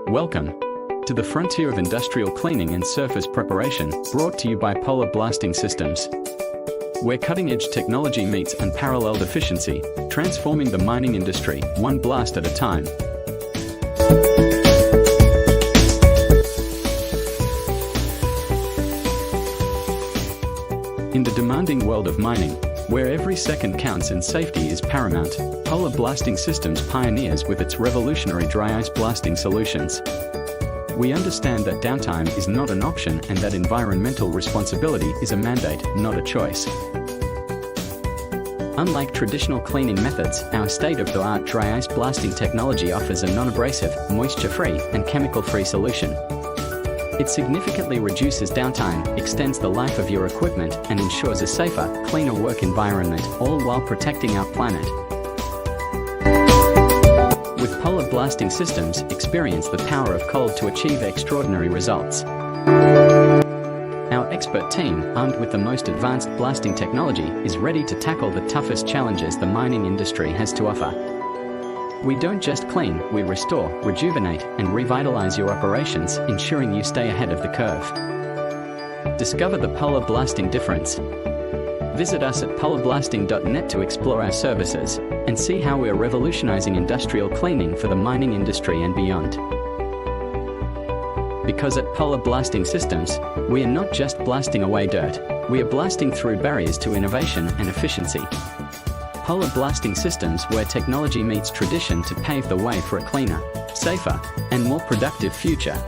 Welcome to the frontier of industrial cleaning and surface preparation, brought to you by Polar Blasting Systems, where cutting-edge technology meets unparalleled efficiency, transforming the mining industry one blast at a time. In the demanding world of mining, where every second counts and safety is paramount, Polar Blasting Systems pioneers with its revolutionary dry ice blasting solutions. We understand that downtime is not an option and that environmental responsibility is a mandate, not a choice. Unlike traditional cleaning methods, our state-of-the-art dry ice blasting technology offers a non-abrasive, moisture-free, and chemical-free solution. It significantly reduces downtime, extends the life of your equipment, and ensures a safer, cleaner work environment, all while protecting our planet. With Polar Blasting Systems, experience the power of cold to achieve extraordinary results. Our expert team, armed with the most advanced blasting technology, is ready to tackle the toughest challenges the mining industry has to offer. We don't just clean, we restore, rejuvenate, and revitalize your operations, ensuring you stay ahead of the curve. Discover the Polar Blasting difference. Visit us at polarblasting.net to explore our services and see how we are revolutionizing industrial cleaning for the mining industry and beyond. Because at Polar Blasting Systems, we are not just blasting away dirt, we are blasting through barriers to innovation and efficiency. Polar Blasting Systems, where technology meets tradition to pave the way for a cleaner, safer, and more productive future.